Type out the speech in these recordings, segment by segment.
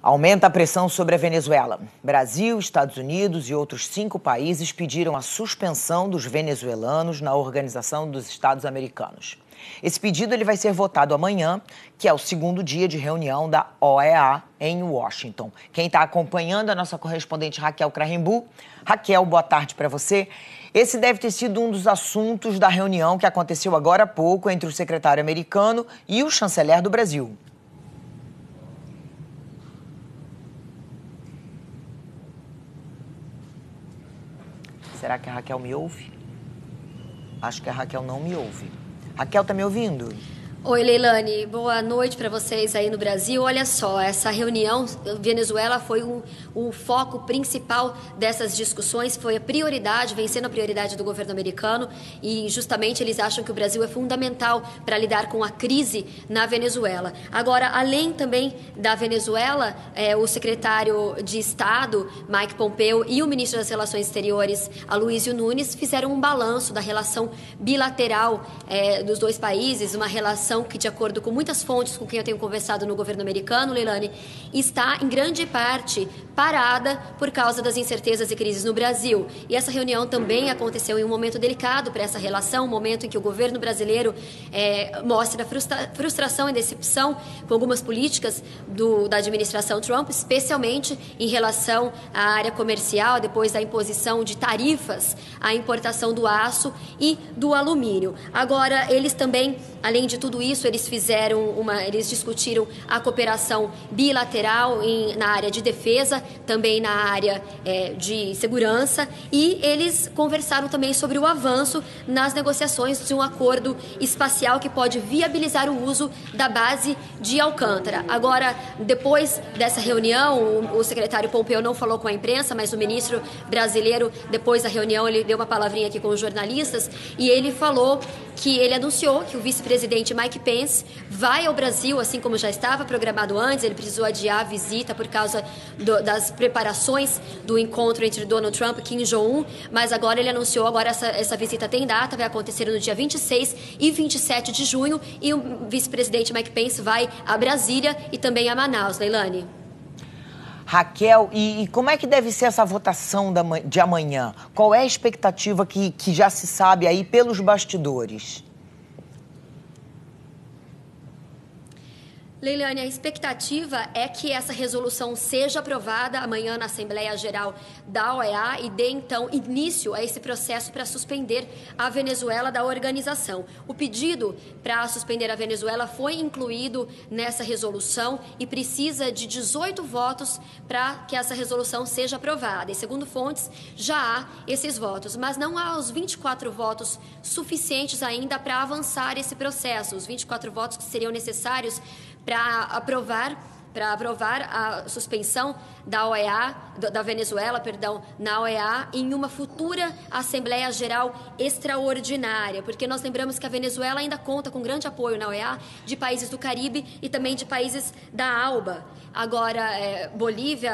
Aumenta a pressão sobre a Venezuela. Brasil, Estados Unidos e outros 5 países pediram a suspensão dos venezuelanos na Organização dos Estados Americanos. Esse pedido vai ser votado amanhã, que é o segundo dia de reunião da OEA em Washington. Quem está acompanhando é a nossa correspondente Raquel Crahenbu. Raquel, boa tarde para você. Esse deve ter sido um dos assuntos da reunião que aconteceu agora há pouco entre o secretário americano e o chanceler do Brasil. Será que a Raquel me ouve? Acho que a Raquel não me ouve. Raquel, tá me ouvindo? Oi, Leilane. Boa noite para vocês aí no Brasil. Olha só, essa reunião, Venezuela foi o foco principal dessas discussões, foi a prioridade, vem sendo a prioridade do governo americano e justamente eles acham que o Brasil é fundamental para lidar com a crise na Venezuela. Agora, além também da Venezuela, o secretário de Estado, Mike Pompeo, e o ministro das Relações Exteriores, Aloysio Nunes, fizeram um balanço da relação bilateral dos dois países, uma relação que, de acordo com muitas fontes com quem eu tenho conversado no governo americano, Leilane, está em grande parte parada por causa das incertezas e crises no Brasil. E essa reunião também aconteceu em um momento delicado para essa relação, um momento em que o governo brasileiro mostra frustração e decepção com algumas políticas da administração Trump, especialmente em relação à área comercial, depois da imposição de tarifas à importação do aço e do alumínio. Agora, eles também, além de tudo isso, eles discutiram a cooperação bilateral na área de defesa, também na área de segurança, e eles conversaram também sobre o avanço nas negociações de um acordo espacial que pode viabilizar o uso da base de Alcântara. Agora, depois dessa reunião, o secretário Pompeo não falou com a imprensa, mas o ministro brasileiro, depois da reunião, ele deu uma palavrinha aqui com os jornalistas e ele falou que ele anunciou que o vice-presidente Mike Pence vai ao Brasil, assim como já estava programado antes. Ele precisou adiar a visita por causa das preparações do encontro entre Donald Trump e Kim Jong-un, mas agora ele anunciou, agora essa visita tem data, vai acontecer no dia 26 e 27 de junho, e o vice-presidente Mike Pence vai a Brasília e também a Manaus, Leilane. Raquel, e como é que deve ser essa votação de amanhã? Qual é a expectativa que já se sabe aí pelos bastidores? Leilane, a expectativa é que essa resolução seja aprovada amanhã na Assembleia Geral da OEA e dê, então, início a esse processo para suspender a Venezuela da organização. O pedido para suspender a Venezuela foi incluído nessa resolução e precisa de 18 votos para que essa resolução seja aprovada. E, segundo fontes, já há esses votos, mas não há os 24 votos suficientes ainda para avançar esse processo, os 24 votos que seriam necessários para aprovar a suspensão da OEA, da Venezuela, na OEA, em uma futura Assembleia Geral extraordinária, porque nós lembramos que a Venezuela ainda conta com grande apoio na OEA de países do Caribe e também de países da ALBA. Agora, Bolívia,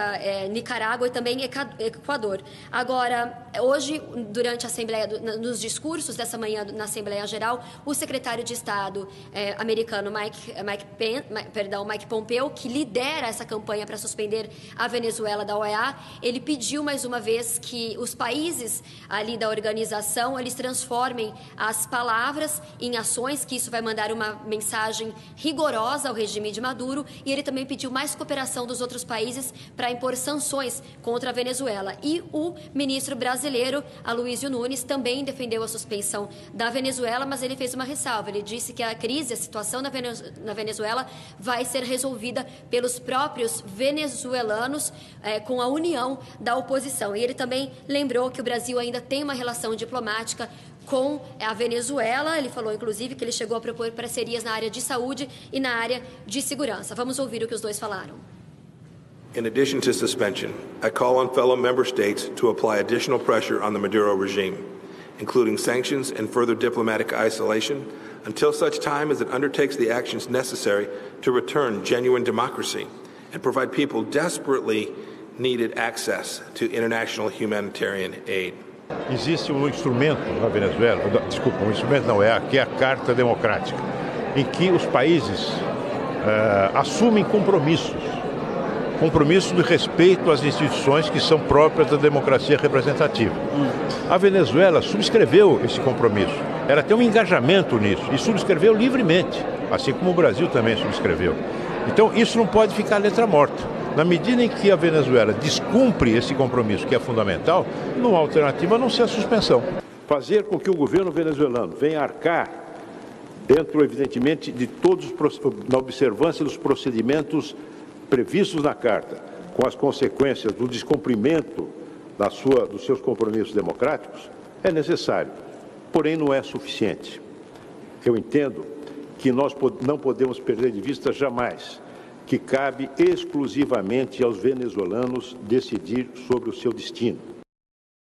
Nicarágua e também Equador. Agora, hoje, durante a Assembleia, nos discursos dessa manhã na Assembleia Geral, o secretário de Estado americano Mike Pompeo, que lidera essa campanha para suspender a Venezuela da OEA, ele pediu mais uma vez que os países ali da organização, eles transformem as palavras em ações, que isso vai mandar uma mensagem rigorosa ao regime de Maduro, e ele também pediu mais cooperação dos outros países para impor sanções contra a Venezuela. E o ministro brasileiro, Aloysio Nunes, também defendeu a suspensão da Venezuela, mas ele fez uma ressalva. Ele disse que a crise, a situação na Venezuela vai ser resolvida pelos próprios venezuelanos com a união da oposição. E ele também lembrou que o Brasil ainda tem uma relação diplomática com a Venezuela. Ele falou, inclusive, que ele chegou a propor parcerias na área de saúde e na área de segurança. Vamos ouvir o que os dois falaram. In addition to suspension, I call on fellow member states to apply additional pressure on the Maduro regime, including sanctions and further diplomatic isolation, until such time as it undertakes the actions necessary to return genuine democracy and provide people desperately needed access to international humanitarian aid. Existe um instrumento na Venezuela, um instrumento na OEA, que é a Carta Democrática, em que os países assumem compromissos compromisso de respeito às instituições que são próprias da democracia representativa. A Venezuela subscreveu esse compromisso. Ela tem um engajamento nisso e subscreveu livremente, assim como o Brasil também subscreveu. Então, isso não pode ficar letra morta. Na medida em que a Venezuela descumpre esse compromisso, que é fundamental, não há alternativa a não ser a suspensão. Fazer com que o governo venezuelano venha arcar, dentro, evidentemente, de todos, na observância dos procedimentos previstos na Carta, com as consequências do descumprimento dos seus compromissos democráticos, é necessário, porém não é suficiente. Eu entendo que nós não podemos perder de vista jamais que cabe exclusivamente aos venezuelanos decidir sobre o seu destino.